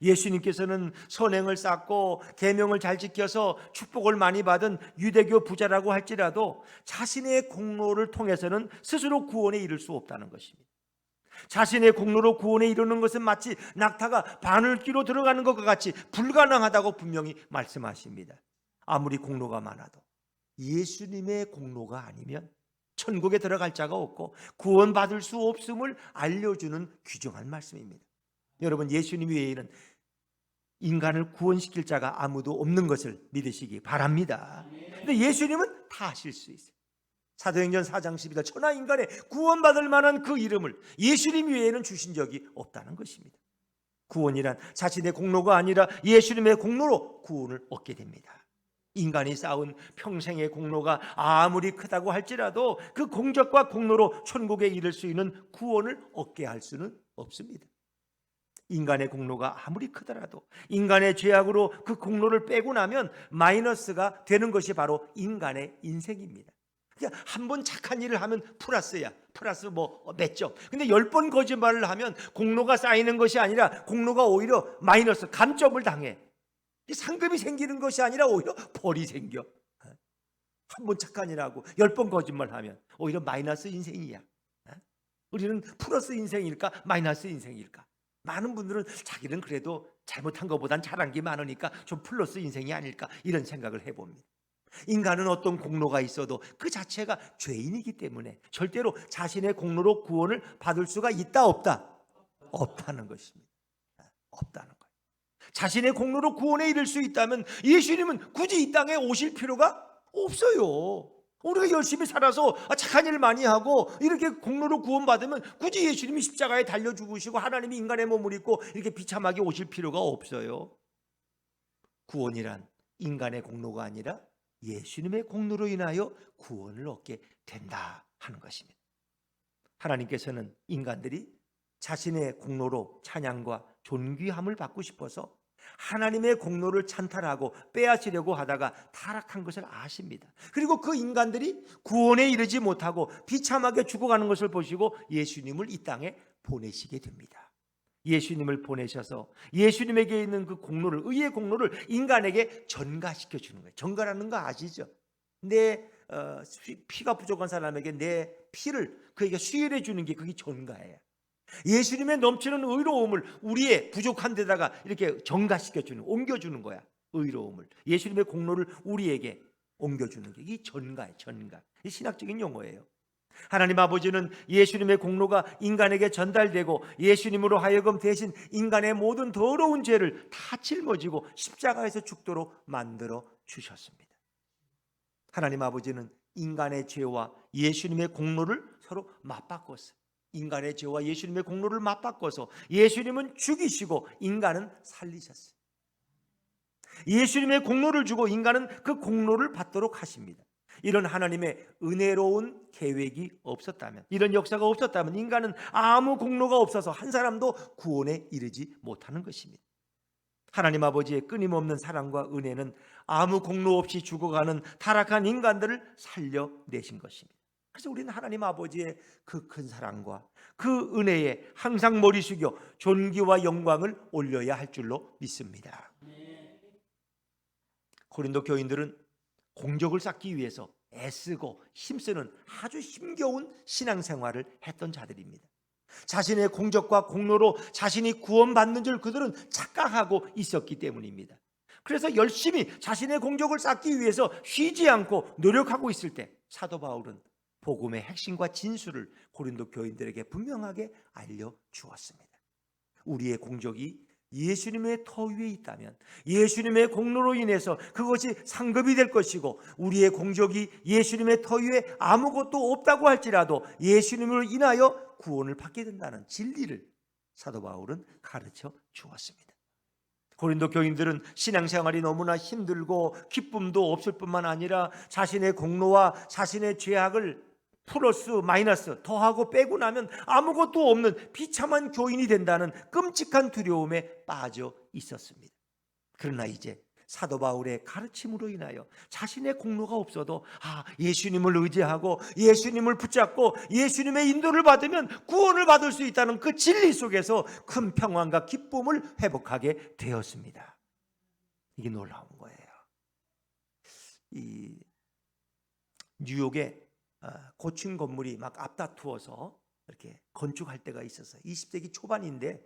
예수님께서는 선행을 쌓고 계명을 잘 지켜서 축복을 많이 받은 유대교 부자라고 할지라도 자신의 공로를 통해서는 스스로 구원에 이를 수 없다는 것입니다. 자신의 공로로 구원에 이르는 것은 마치 낙타가 바늘귀로 들어가는 것과 같이 불가능하다고 분명히 말씀하십니다. 아무리 공로가 많아도 예수님의 공로가 아니면 천국에 들어갈 자가 없고 구원받을 수 없음을 알려주는 귀중한 말씀입니다. 여러분, 예수님 외에는 인간을 구원시킬 자가 아무도 없는 것을 믿으시기 바랍니다. 근데 예수님은 다 하실 수 있어요. 사도행전 4장 12절 천하 인간의 구원받을 만한 그 이름을 예수님 외에는 주신 적이 없다는 것입니다. 구원이란 자신의 공로가 아니라 예수님의 공로로 구원을 얻게 됩니다. 인간이 쌓은 평생의 공로가 아무리 크다고 할지라도 그 공적과 공로로 천국에 이를 수 있는 구원을 얻게 할 수는 없습니다. 인간의 공로가 아무리 크더라도 인간의 죄악으로 그 공로를 빼고 나면 마이너스가 되는 것이 바로 인간의 인생입니다. 그냥 한 번 착한 일을 하면 플러스야. 플러스 몇 점. 근데 10번 거짓말을 하면 공로가 쌓이는 것이 아니라 공로가 오히려 마이너스 감점을 당해. 상급이 생기는 것이 아니라 오히려 벌이 생겨. 한 번 착한 일하고 10번 거짓말하면 오히려 마이너스 인생이야. 우리는 플러스 인생일까 마이너스 인생일까? 많은 분들은 자기는 그래도 잘못한 것보단 잘한 게 많으니까 좀 플러스 인생이 아닐까 이런 생각을 해봅니다. 인간은 어떤 공로가 있어도 그 자체가 죄인이기 때문에 절대로 자신의 공로로 구원을 받을 수가 있다 없다? 없다는 것입니다. 없다는 거예요. 자신의 공로로 구원에 이를 수 있다면 예수님은 굳이 이 땅에 오실 필요가 없어요. 우리가 열심히 살아서 착한 일 많이 하고 이렇게 공로로 구원받으면 굳이 예수님이 십자가에 달려 죽으시고 하나님이 인간의 몸을 입고 이렇게 비참하게 오실 필요가 없어요. 구원이란 인간의 공로가 아니라 예수님의 공로로 인하여 구원을 얻게 된다 하는 것입니다. 하나님께서는 인간들이 자신의 공로로 찬양과 존귀함을 받고 싶어서 하나님의 공로를 찬탈하고 빼앗으려고 하다가 타락한 것을 아십니다. 그리고 그 인간들이 구원에 이르지 못하고 비참하게 죽어가는 것을 보시고 예수님을 이 땅에 보내시게 됩니다. 예수님을 보내셔서 예수님에게 있는 그 공로를, 의의 공로를 인간에게 전가시켜 주는 거예요. 전가라는 거 아시죠? 내 피가 부족한 사람에게 내 피를 그에게 수혈해 주는 게 그게 전가예요. 예수님의 넘치는 의로움을 우리의 부족한 데다가 이렇게 전가시켜주는, 옮겨주는 거야. 의로움을, 예수님의 공로를 우리에게 옮겨주는 게 이 전가예요. 전가. 이 신학적인 용어예요. 하나님 아버지는 예수님의 공로가 인간에게 전달되고 예수님으로 하여금 대신 인간의 모든 더러운 죄를 다 짊어지고 십자가에서 죽도록 만들어 주셨습니다. 하나님 아버지는 인간의 죄와 예수님의 공로를 서로 맞바꿨어요. 인간의 죄와 예수님의 공로를 맞바꿔서 예수님은 죽이시고 인간은 살리셨어요. 예수님의 공로를 주고 인간은 그 공로를 받도록 하십니다. 이런 하나님의 은혜로운 계획이 없었다면, 이런 역사가 없었다면 인간은 아무 공로가 없어서 한 사람도 구원에 이르지 못하는 것입니다. 하나님 아버지의 끊임없는 사랑과 은혜는 아무 공로 없이 죽어가는 타락한 인간들을 살려내신 것입니다. 그래서 우리는 하나님 아버지의 그 큰 사랑과 그 은혜에 항상 머리 숙여 존귀와 영광을 올려야 할 줄로 믿습니다. 고린도 교인들은 공적을 쌓기 위해서 애쓰고 힘쓰는 아주 힘겨운 신앙생활을 했던 자들입니다. 자신의 공적과 공로로 자신이 구원받는 줄 그들은 착각하고 있었기 때문입니다. 그래서 열심히 자신의 공적을 쌓기 위해서 쉬지 않고 노력하고 있을 때 사도 바울은 복음의 핵심과 진수를 고린도 교인들에게 분명하게 알려주었습니다. 우리의 공적이 예수님의 터 위에 있다면 예수님의 공로로 인해서 그것이 상급이 될 것이고, 우리의 공적이 예수님의 터 위에 아무것도 없다고 할지라도 예수님을 인하여 구원을 받게 된다는 진리를 사도 바울은 가르쳐 주었습니다. 고린도 교인들은 신앙생활이 너무나 힘들고 기쁨도 없을 뿐만 아니라 자신의 공로와 자신의 죄악을 플러스 마이너스 더하고 빼고 나면 아무것도 없는 비참한 교인이 된다는 끔찍한 두려움에 빠져 있었습니다. 그러나 이제 사도 바울의 가르침으로 인하여 자신의 공로가 없어도 예수님을 의지하고 예수님을 붙잡고 예수님의 인도를 받으면 구원을 받을 수 있다는 그 진리 속에서 큰 평안과 기쁨을 회복하게 되었습니다. 이게 놀라운 거예요. 이 뉴욕에 고층 건물이 막 앞다투어서 이렇게 건축할 때가 있었어요. 20세기 초반인데,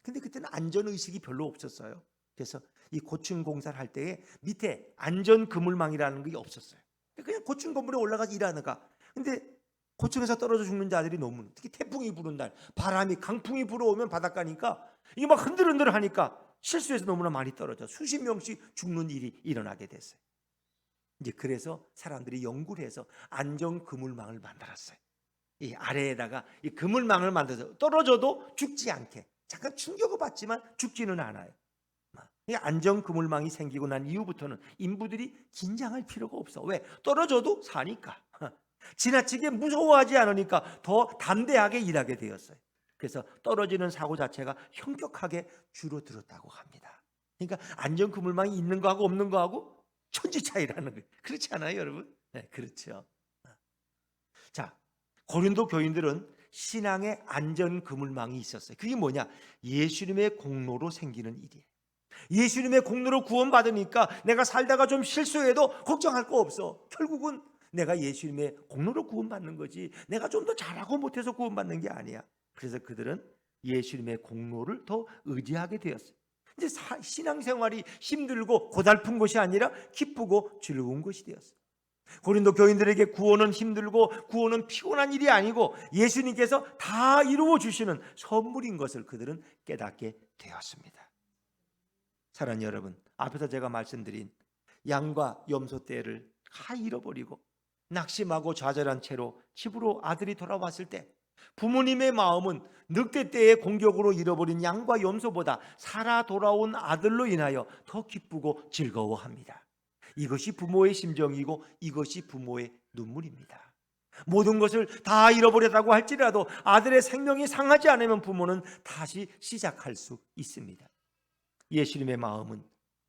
근데 그때는 안전의식이 별로 없었어요. 그래서 이 고층 공사를 할 때에 밑에 안전 그물망이라는 게 없었어요. 그냥 고층 건물에 올라가서 일하는가. 근데 고층에서 떨어져 죽는 자들이 너무, 특히 태풍이 부는 날, 바람이 강풍이 불어오면 바닷가니까 이게 막 흔들흔들 하니까 실수해서 너무나 많이 떨어져 수십 명씩 죽는 일이 일어나게 됐어요. 이제 그래서 사람들이 연구를 해서 안전 그물망을 만들었어요. 이 아래에다가 이 그물망을 만들어서 떨어져도 죽지 않게, 잠깐 충격을 받지만 죽지는 않아요. 이 안전 그물망이 생기고 난 이후부터는 인부들이 긴장할 필요가 없어. 왜? 떨어져도 사니까. 지나치게 무서워하지 않으니까 더 담대하게 일하게 되었어요. 그래서 떨어지는 사고 자체가 현격하게 줄어들었다고 합니다. 그러니까 안전 그물망이 있는 거하고 없는 거하고 천지 차이라는 거예요. 그렇지 않아요, 여러분? 네, 그렇죠. 자, 고린도 교인들은 신앙의 안전 그물망이 있었어요. 그게 뭐냐? 예수님의 공로로 생기는 일이에요. 예수님의 공로로 구원받으니까 내가 살다가 좀 실수해도 걱정할 거 없어. 결국은 내가 예수님의 공로로 구원받는 거지, 내가 좀 더 잘하고 못해서 구원받는 게 아니야. 그래서 그들은 예수님의 공로를 더 의지하게 되었어요. 이제 신앙생활이 힘들고 고달픈 것이 아니라 기쁘고 즐거운 것이 되었어요. 고린도 교인들에게 구원은 힘들고 구원은 피곤한 일이 아니고 예수님께서 다 이루어 주시는 선물인 것을 그들은 깨닫게 되었습니다. 사랑하는 여러분, 앞에서 제가 말씀드린 양과 염소 떼를 다 잃어버리고 낙심하고 좌절한 채로 집으로 아들이 돌아왔을 때 부모님의 마음은 늑대 떼의 공격으로 잃어버린 양과 염소보다 살아 돌아온 아들로 인하여 더 기쁘고 즐거워합니다. 이것이 부모의 심정이고 이것이 부모의 눈물입니다. 모든 것을 다 잃어버렸다고 할지라도 아들의 생명이 상하지 않으면 부모는 다시 시작할 수 있습니다. 예수님의 마음은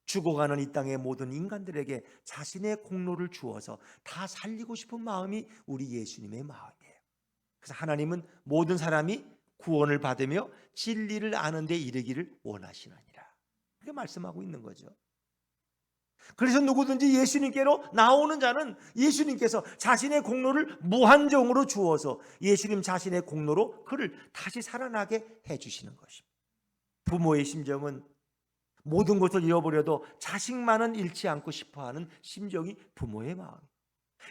죽어가는 이 땅의 모든 인간들에게 자신의 공로를 주어서 다 살리고 싶은 마음이 우리 예수님의 마음이에요. 그래서 하나님은 모든 사람이 구원을 받으며 진리를 아는 데 이르기를 원하시느니라, 그렇게 말씀하고 있는 거죠. 그래서 누구든지 예수님께로 나오는 자는 예수님께서 자신의 공로를 무한정으로 주어서 예수님 자신의 공로로 그를 다시 살아나게 해주시는 것입니다. 부모의 심정은 모든 것을 잃어버려도 자식만은 잃지 않고 싶어하는 심정이 부모의 마음이에요.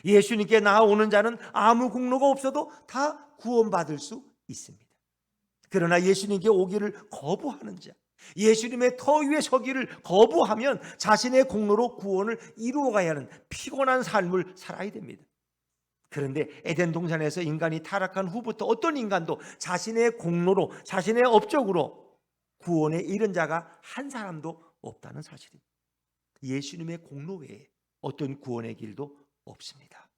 예수님께 나오는 자는 아무 공로가 없어도 다 구원받을 수 있습니다. 그러나 예수님께 오기를 거부하는 자, 예수님의 터 위에 서기를 거부하면 자신의 공로로 구원을 이루어가야 하는 피곤한 삶을 살아야 됩니다. 그런데 에덴 동산에서 인간이 타락한 후부터 어떤 인간도 자신의 공로로, 자신의 업적으로 구원에 이른 자가 한 사람도 없다는 사실입니다. 예수님의 공로 외에 어떤 구원의 길도 없습니다.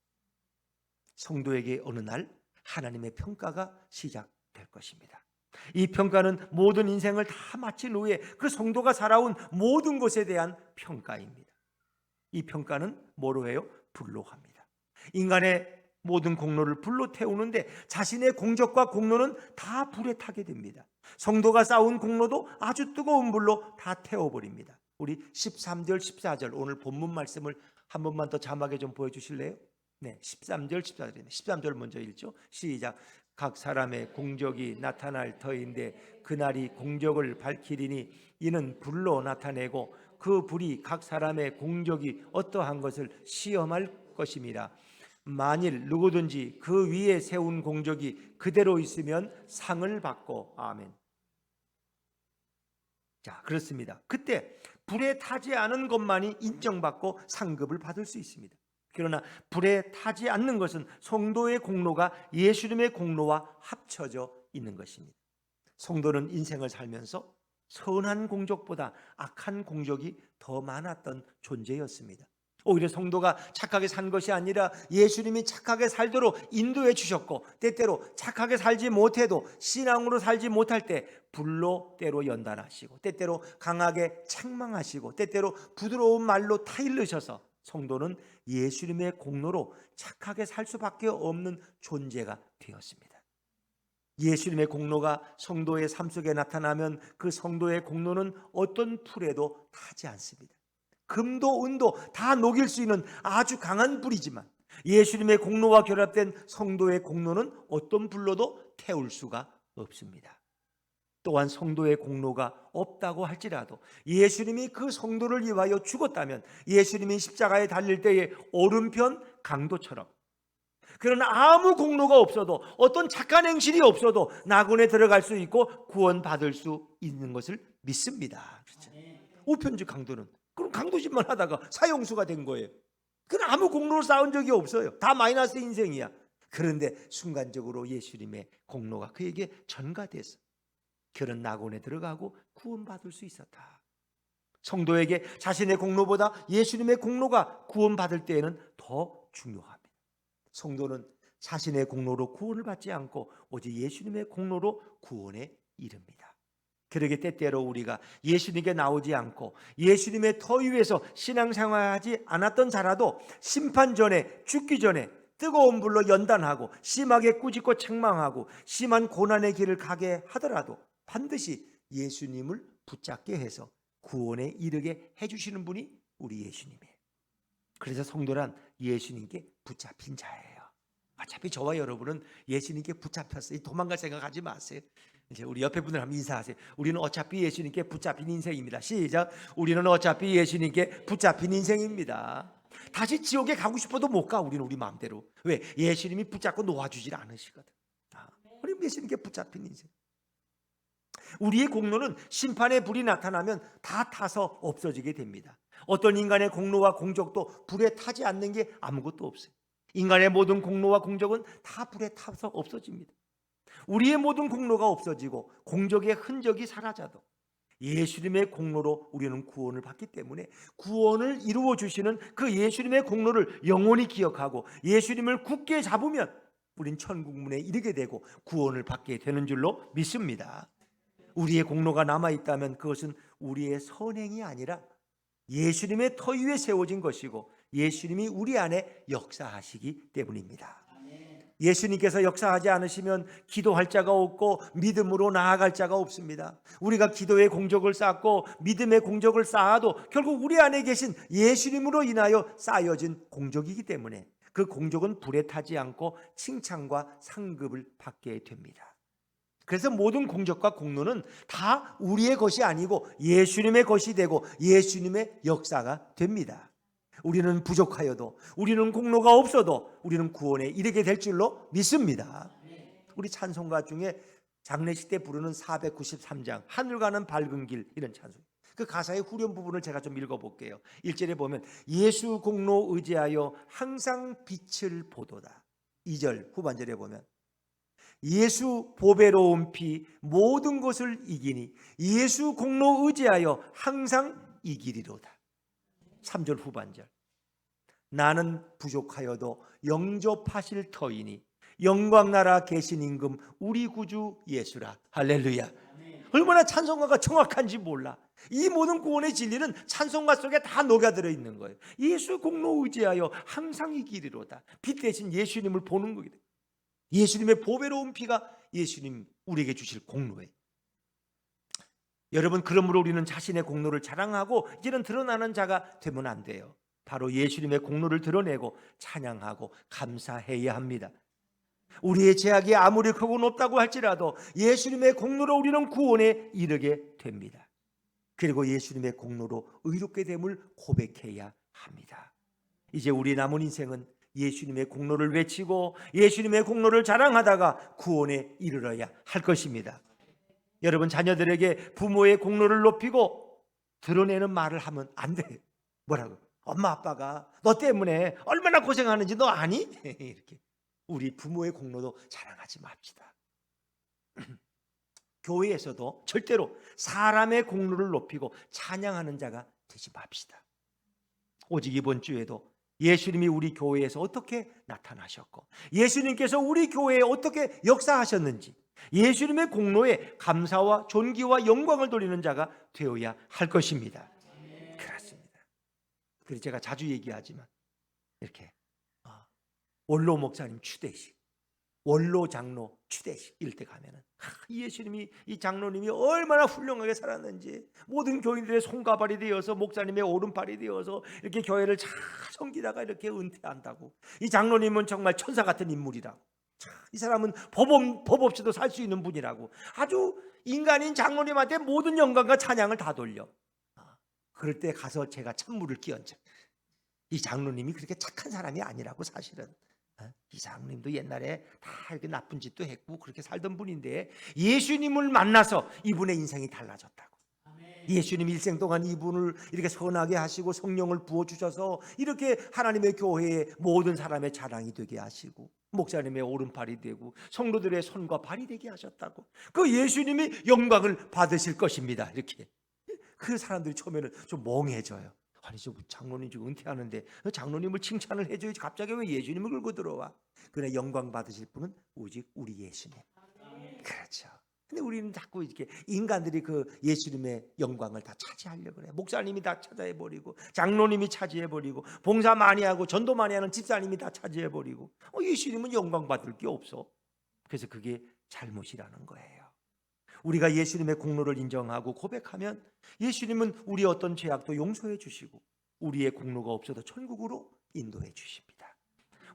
성도에게 어느 날 하나님의 평가가 시작될 것입니다. 이 평가는 모든 인생을 다 마친 후에 그 성도가 살아온 모든 것에 대한 평가입니다. 이 평가는 뭐로 해요? 불로 합니다. 인간의 모든 공로를 불로 태우는데 자신의 공적과 공로는 다 불에 타게 됩니다. 성도가 쌓은 공로도 아주 뜨거운 불로 다 태워버립니다. 우리 13절 14절 오늘 본문 말씀을 한 번만 더 자막에 좀 보여주실래요? 네, 13절 14절입니다. 13절 먼저 읽죠. 시작. 각 사람의 공적이 나타날 터인데 그날이 공적을 밝히리니 이는 불로 나타내고 그 불이 각 사람의 공적이 어떠한 것을 시험할 것임이라. 만일 누구든지 그 위에 세운 공적이 그대로 있으면 상을 받고. 아멘. 자, 그렇습니다. 그때 불에 타지 않은 것만이 인정받고 상급을 받을 수 있습니다. 그러나 불에 타지 않는 것은 성도의 공로가 예수님의 공로와 합쳐져 있는 것입니다. 성도는 인생을 살면서 선한 공적보다 악한 공적이 더 많았던 존재였습니다. 오히려 성도가 착하게 산 것이 아니라 예수님이 착하게 살도록 인도해 주셨고, 때때로 착하게 살지 못해도 신앙으로 살지 못할 때 불로 때로 연단하시고, 때때로 강하게 책망하시고, 때때로 부드러운 말로 타일르셔서 성도는 예수님의 공로로 착하게 살 수밖에 없는 존재가 되었습니다. 예수님의 공로가 성도의 삶 속에 나타나면 그 성도의 공로는 어떤 풀에도 타지 않습니다. 금도 은도 다 녹일 수 있는 아주 강한 불이지만 예수님의 공로와 결합된 성도의 공로는 어떤 불로도 태울 수가 없습니다. 또한 성도의 공로가 없다고 할지라도 예수님이 그 성도를 위하여 죽었다면 예수님이 십자가에 달릴 때의 오른편 강도처럼, 그러나 아무 공로가 없어도 어떤 착한 행실이 없어도 낙원에 들어갈 수 있고 구원받을 수 있는 것을 믿습니다. 그렇죠? 우편주 강도는 그럼 강도짓만 하다가 사형수가 된 거예요. 그는 아무 공로를 쌓은 적이 없어요. 다 마이너스 인생이야. 그런데 순간적으로 예수님의 공로가 그에게 전가돼서 그런 낙원에 들어가고 구원받을 수 있었다. 성도에게 자신의 공로보다 예수님의 공로가 구원받을 때에는 더 중요합니다. 성도는 자신의 공로로 구원을 받지 않고 오직 예수님의 공로로 구원에 이릅니다. 그러게 때때로 우리가 예수님께 나오지 않고 예수님의 터 위에서 신앙생활하지 않았던 자라도 심판 전에, 죽기 전에 뜨거운 불로 연단하고 심하게 꾸짖고 책망하고 심한 고난의 길을 가게 하더라도 반드시 예수님을 붙잡게 해서 구원에 이르게 해주시는 분이 우리 예수님이에요. 그래서 성도란 예수님께 붙잡힌 자예요. 어차피 저와 여러분은 예수님께 붙잡혔어요. 도망갈 생각하지 마세요. 이제 우리 옆에 분들 한번 인사하세요. 우리는 어차피 예수님께 붙잡힌 인생입니다. 시작. 우리는 어차피 예수님께 붙잡힌 인생입니다. 다시 지옥에 가고 싶어도 못 가. 우리는 우리 마음대로. 왜? 예수님이 붙잡고 놓아주질 않으시거든. 우리 예수님께 붙잡힌 인생. 우리의 공로는 심판의 불이 나타나면 다 타서 없어지게 됩니다. 어떤 인간의 공로와 공적도 불에 타지 않는 게 아무것도 없어요. 인간의 모든 공로와 공적은 다 불에 타서 없어집니다. 우리의 모든 공로가 없어지고 공적의 흔적이 사라져도 예수님의 공로로 우리는 구원을 받기 때문에 구원을 이루어 주시는 그 예수님의 공로를 영원히 기억하고 예수님을 굳게 잡으면 우린 천국문에 이르게 되고 구원을 받게 되는 줄로 믿습니다. 우리의 공로가 남아있다면 그것은 우리의 선행이 아니라 예수님의 터 위에 세워진 것이고 예수님이 우리 안에 역사하시기 때문입니다. 예수님께서 역사하지 않으시면 기도할 자가 없고 믿음으로 나아갈 자가 없습니다. 우리가 기도의 공적을 쌓고 믿음의 공적을 쌓아도 결국 우리 안에 계신 예수님으로 인하여 쌓여진 공적이기 때문에 그 공적은 불에 타지 않고 칭찬과 상급을 받게 됩니다. 그래서 모든 공적과 공로는 다 우리의 것이 아니고 예수님의 것이 되고 예수님의 역사가 됩니다. 우리는 부족하여도, 우리는 공로가 없어도 우리는 구원에 이르게 될 줄로 믿습니다. 우리 찬송가 중에 장례식 때 부르는 493장 하늘 가는 밝은 길, 이런 찬송, 그 가사의 후렴 부분을 제가 좀 읽어볼게요. 1절에 보면 예수 공로 의지하여 항상 빛을 보도다. 2절 후반절에 보면 예수 보배로운 피 모든 것을 이기니 예수 공로 의지하여 항상 이기리로다. 3절 후반절 나는 부족하여도 영접하실 터이니 영광나라 계신 임금 우리 구주 예수라. 할렐루야. 얼마나 찬송가가 정확한지 몰라. 이 모든 구원의 진리는 찬송가 속에 다 녹아들어 있는 거예요. 예수 공로 의지하여 항상 이기리로다. 빛 대신 예수님을 보는 거거든요. 예수님의 보배로운 피가 예수님 우리에게 주실 공로예요. 여러분, 그러므로 우리는 자신의 공로를 자랑하고 이제는 드러나는 자가 되면 안 돼요. 바로 예수님의 공로를 드러내고 찬양하고 감사해야 합니다. 우리의 죄악이 아무리 크고 높다고 할지라도 예수님의 공로로 우리는 구원에 이르게 됩니다. 그리고 예수님의 공로로 의롭게 됨을 고백해야 합니다. 이제 우리 남은 인생은 예수님의 공로를 외치고 예수님의 공로를 자랑하다가 구원에 이르러야 할 것입니다. 여러분, 자녀들에게 부모의 공로를 높이고 드러내는 말을 하면 안 돼. 뭐라고? 엄마 아빠가 너 때문에 얼마나 고생하는지 너 아니? 이렇게. 우리 부모의 공로도 자랑하지 맙시다. 교회에서도 절대로 사람의 공로를 높이고 찬양하는 자가 되지 맙시다. 오직 이번 주에도 예수님이 우리 교회에서 어떻게 나타나셨고, 예수님께서 우리 교회에 어떻게 역사하셨는지, 예수님의 공로에 감사와 존귀와 영광을 돌리는 자가 되어야 할 것입니다. 그렇습니다. 그래서 제가 자주 얘기하지만 이렇게 원로 목사님 추대식, 원로 장로 추대식 이럴 때 가면은 예수님이, 이 장로님이 얼마나 훌륭하게 살았는지, 모든 교인들의 손가발이 되어서 목사님의 오른팔이 되어서 이렇게 교회를 잘 섬기다가 이렇게 은퇴한다고. 이 장로님은 정말 천사 같은 인물이라고. 이 사람은 법 없이도 살 수 있는 분이라고. 아주 인간인 장로님한테 모든 영광과 찬양을 다 돌려. 그럴 때 가서 제가 찬물을 끼얹어. 이 장로님이 그렇게 착한 사람이 아니라고. 사실은 이 장로님도 옛날에 다 이렇게 나쁜 짓도 했고 그렇게 살던 분인데, 예수님을 만나서 이분의 인생이 달라졌다고. 예수님 일생 동안 이분을 이렇게 선하게 하시고 성령을 부어주셔서 이렇게 하나님의 교회에 모든 사람의 자랑이 되게 하시고, 목사님의 오른팔이 되고 성도들의 손과 발이 되게 하셨다고. 그 예수님이 영광을 받으실 것입니다. 이렇게. 그 사람들이 처음에는 좀 멍해져요. 아니, 저 장로님 지금 은퇴하는데 장로님을 칭찬을 해줘야지 갑자기 왜 예수님을 끌고 들어와? 그러나 영광 받으실 분은 오직 우리 예수님. 그렇죠. 근데 우리는 자꾸 이렇게 인간들이 그 예수님의 영광을 다 차지하려고 그래. 목사님이 다 차지해버리고, 장로님이 차지해버리고, 봉사 많이 하고 전도 많이 하는 집사님이 다 차지해버리고, 예수님은 영광 받을 게 없어. 그래서 그게 잘못이라는 거예요. 우리가 예수님의 공로를 인정하고 고백하면 예수님은 우리의 어떤 죄악도 용서해 주시고, 우리의 공로가 없어도 천국으로 인도해 주십니다.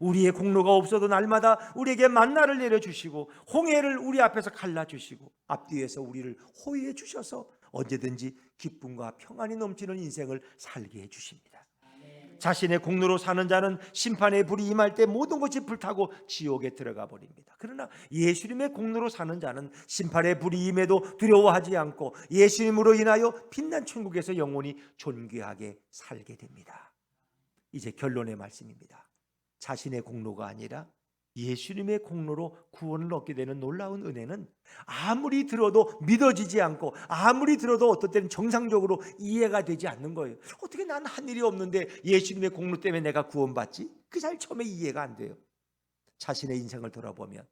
우리의 공로가 없어도 날마다 우리에게 만나를 내려주시고, 홍해를 우리 앞에서 갈라주시고, 앞뒤에서 우리를 호위해 주셔서 언제든지 기쁨과 평안이 넘치는 인생을 살게 해주십니다. 자신의 공로로 사는 자는 심판의 불이 임할 때 모든 것이 불타고 지옥에 들어가 버립니다. 그러나 예수님의 공로로 사는 자는 심판의 불이 임해도 두려워하지 않고 예수님으로 인하여 빛난 천국에서 영원히 존귀하게 살게 됩니다. 이제 결론의 말씀입니다. 자신의 공로가 아니라 예수님의 공로로 구원을 얻게 되는 놀라운 은혜는 아무리 들어도 믿어지지 않고, 아무리 들어도 어떤 때는 정상적으로 이해가 되지 않는 거예요. 어떻게 난 한 일이 없는데 예수님의 공로 때문에 내가 구원받지? 그 잘 처음에 이해가 안 돼요. 자신의 인생을 돌아보면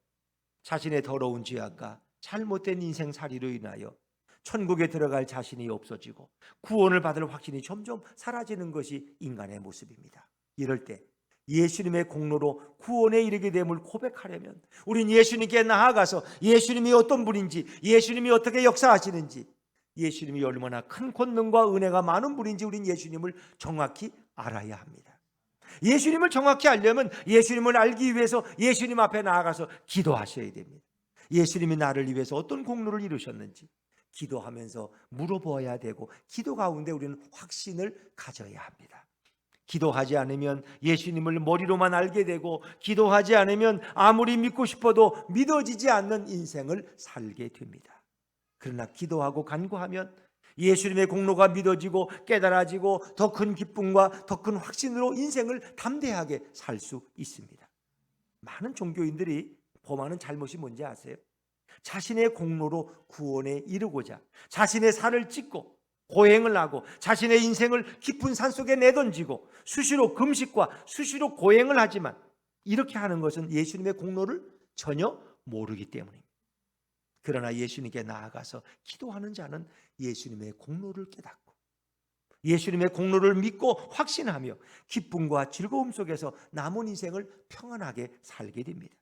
자신의 더러운 죄악과 잘못된 인생살이로 인하여 천국에 들어갈 자신이 없어지고 구원을 받을 확신이 점점 사라지는 것이 인간의 모습입니다. 이럴 때 예수님의 공로로 구원에 이르게 됨을 고백하려면 우린 예수님께 나아가서 예수님이 어떤 분인지, 예수님이 어떻게 역사하시는지, 예수님이 얼마나 큰 권능과 은혜가 많은 분인지 우린 예수님을 정확히 알아야 합니다. 예수님을 정확히 알려면 예수님을 알기 위해서 예수님 앞에 나아가서 기도하셔야 됩니다. 예수님이 나를 위해서 어떤 공로를 이루셨는지 기도하면서 물어보아야 되고, 기도 가운데 우리는 확신을 가져야 합니다. 기도하지 않으면 예수님을 머리로만 알게 되고, 기도하지 않으면 아무리 믿고 싶어도 믿어지지 않는 인생을 살게 됩니다. 그러나 기도하고 간구하면 예수님의 공로가 믿어지고 깨달아지고 더 큰 기쁨과 더 큰 확신으로 인생을 담대하게 살 수 있습니다. 많은 종교인들이 범하는 잘못이 뭔지 아세요? 자신의 공로로 구원에 이르고자 자신의 살을 찢고 고행을 하고 자신의 인생을 깊은 산속에 내던지고 수시로 금식과 수시로 고행을 하지만, 이렇게 하는 것은 예수님의 공로를 전혀 모르기 때문입니다. 그러나 예수님께 나아가서 기도하는 자는 예수님의 공로를 깨닫고 예수님의 공로를 믿고 확신하며 기쁨과 즐거움 속에서 남은 인생을 평안하게 살게 됩니다.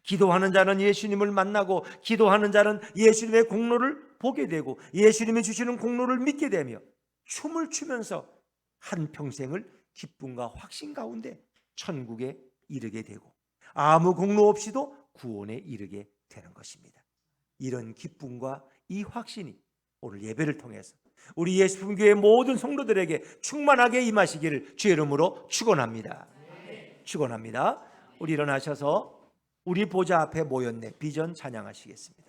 기도하는 자는 예수님을 만나고, 기도하는 자는 예수님의 공로를 보게 되고 예수님이 주시는 공로를 믿게 되며 춤을 추면서 한평생을 기쁨과 확신 가운데 천국에 이르게 되고 아무 공로 없이도 구원에 이르게 되는 것입니다. 이런 기쁨과 이 확신이 오늘 예배를 통해서 우리 예수품교회 모든 성도들에게 충만하게 임하시기를 주의 이름으로 축원합니다. 축원합니다. 우리 일어나셔서 우리 보좌 앞에 모였네 비전 찬양하시겠습니다.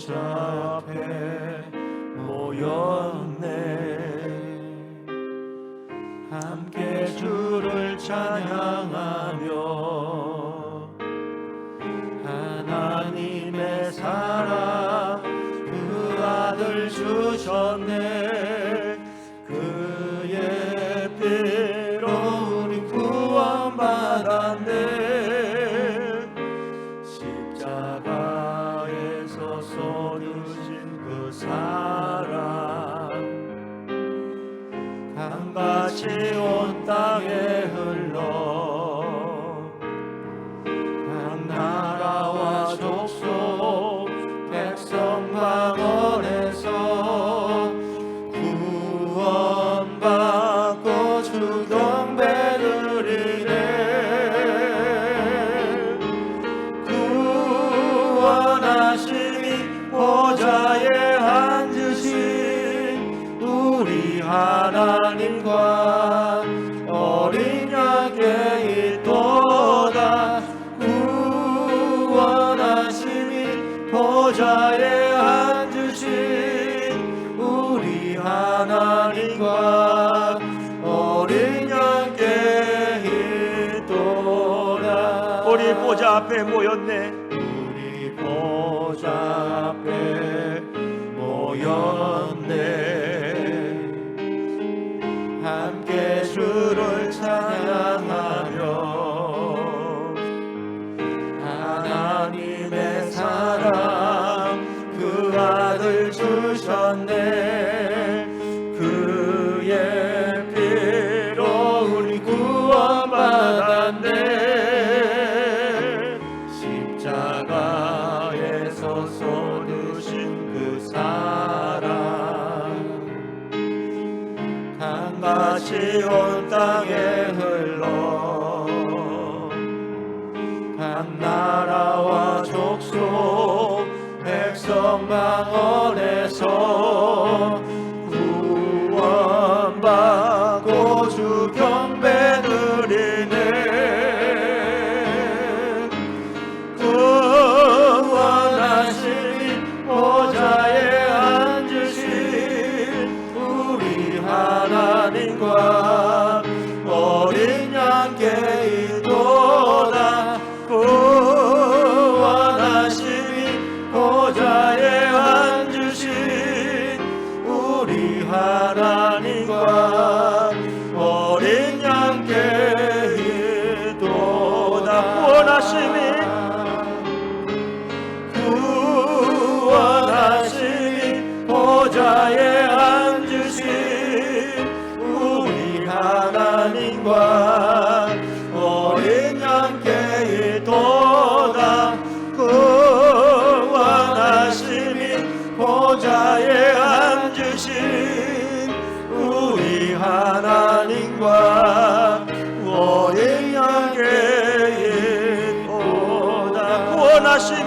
보좌 앞에 모였네. 함께 주를 찬양하며 하나님의 사랑 그 아들 주셨네. 그의 피로 우리 구원받았네. 십자가에서 쏟으신 그 사랑 강같이 온 땅에 흘러 각 나라와 족속 백성 방언에서 구원받고 주 경배 드리네. 구원하심이 보좌에 앉으신 우리 하나님과 어린 양께 있도다. 구원하심이 보좌에 앉으신 우리 하나님과 어린 양께 있도다. 우리 보좌 앞에 모였네. 우리 보좌 앞에 모였네. 함께 주를 찬양하며 하나님의 사랑 그 아들 주셨네. 그의 피로 우리 구원받았네. 십자가에서 쏟으신 그 사랑 강같이 온 땅에 흘러 각 나라와 족속 백성 방언에서 구원받고 주 경배 드리네. 구원하심이 보좌에 앉으신 우리 하나님과 어린 양께 있도다. 구원하심이 보좌에 앉으신 우리 하나님과 어린 양께 있도다. 구원하심이 보좌에 앉으신 우리 하나님과 어린 양께 있도다. 구원하심이 보좌에 앉으신 우리 하나님과 어린 양께 있도다. 구원하심이